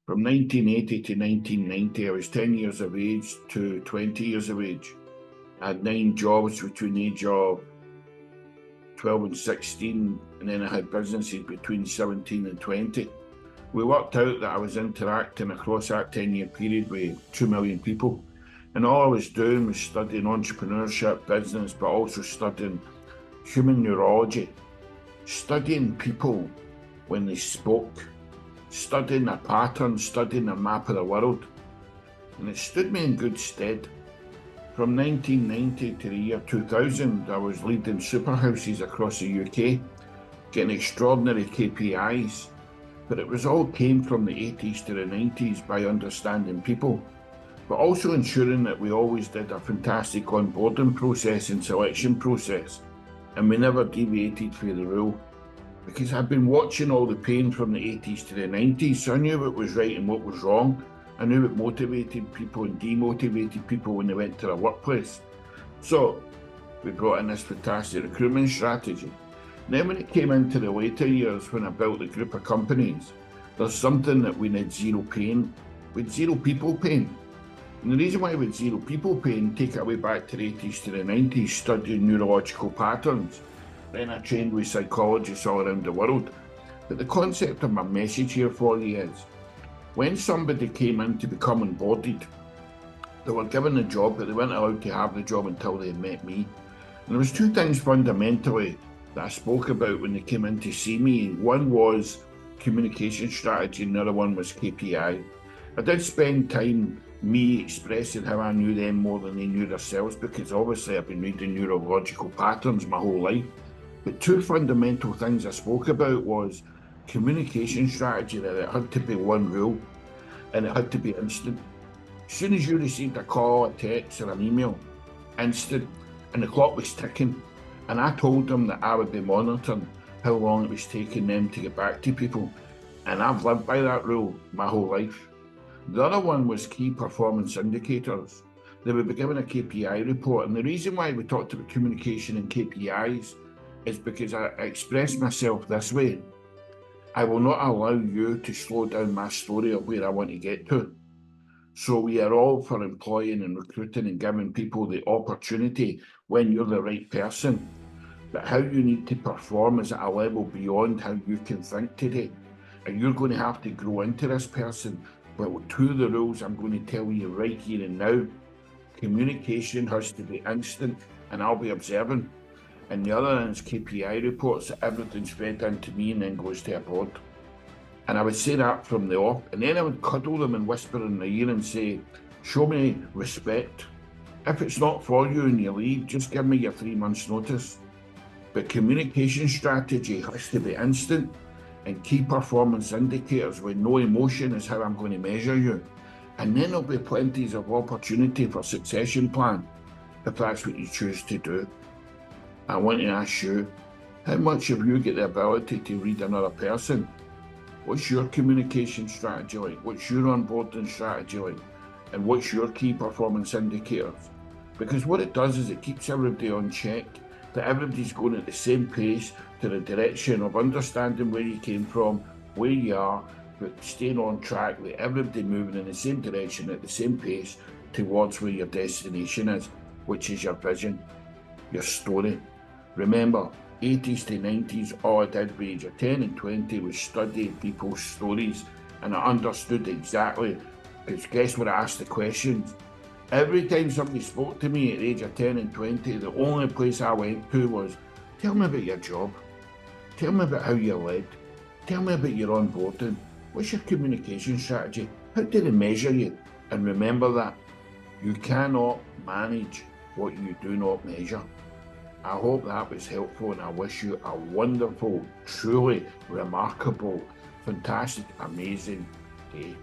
From 1980 to 1990, I was 10 years of age to 20 years of age. I had 9 jobs between the age of 12 and 16, and then I had businesses between 17 and 20. We worked out that I was interacting across that 10-year period with 2 million people. And all I was doing was studying entrepreneurship, business, but also studying human neurology, studying people when they spoke, studying a pattern, studying a map of the world. And it stood me in good stead. From 1990 to the year 2000, I was leading superhouses across the UK, getting extraordinary KPIs. But it was all came from the 80s to the 90s by understanding people, but also ensuring that we always did a fantastic onboarding process and selection process, and we never deviated from the rule. Because I've been watching all the pain from the 80s to the 90s, so I knew what was right and what was wrong. I knew what motivated people and demotivated people when they went to the workplace. So we brought in this fantastic recruitment strategy. Then when it came into the later years, when I built a group of companies, there's something that we had zero pain. We had zero people pain. And the reason why we had zero people pain, take it away back to the 80s to the 90s, studying neurological patterns. Then I trained with psychologists all around the world. But the concept of my message here for you is, when somebody came in to become onboarded, they were given a job, but they weren't allowed to have the job until they had met me. And there was 2 things fundamentally that I spoke about when they came in to see me. One was communication strategy, and the other one was KPI. I did spend time me expressing how I knew them more than they knew themselves, because obviously I've been reading neurological patterns my whole life. But 2 fundamental things I spoke about was communication strategy, that it had to be one rule, and it had to be instant. As soon as you received a call, a text, or an email, instant, and the clock was ticking. And I told them that I would be monitoring how long it was taking them to get back to people. And I've lived by that rule my whole life. The other one was key performance indicators. They would be given a KPI report. And the reason why we talked about communication and KPIs is because I expressed myself this way. I will not allow you to slow down my story of where I want to get to. So we are all for employing and recruiting and giving people the opportunity when you're the right person. But how you need to perform is at a level beyond how you can think today. And you're going to have to grow into this person. But 2 of the rules I'm going to tell you right here and now. Communication has to be instant, and I'll be observing. And the other is KPI reports, that everything's fed into me and then goes to a board. And I would say that from the off, and then I would cuddle them and whisper in their ear and say, show me respect. If it's not for you and you leave, just give me your 3 months notice. But communication strategy has to be instant, and key performance indicators with no emotion is how I'm going to measure you. And then there'll be plenty of opportunity for succession plan, if that's what you choose to do. I want to ask you, how much have you got the ability to read another person? What's your communication strategy like? What's your onboarding strategy like? And what's your key performance indicators? Because what it does is it keeps everybody on check, that everybody's going at the same pace to the direction of understanding where you came from, where you are, but staying on track, with everybody moving in the same direction at the same pace towards where your destination is, which is your vision, your story. Remember, 80s to 90s, all I did with age of 10 and 20 was study people's stories, and I understood exactly, because guess what I asked the questions? Every time somebody spoke to me at the age of 10 and 20, the only place I went to was, tell me about your job, tell me about how you led, tell me about your onboarding, what's your communication strategy, how do they measure you? And remember that you cannot manage what you do not measure. I hope that was helpful, and I wish you a wonderful, truly remarkable, fantastic, amazing day.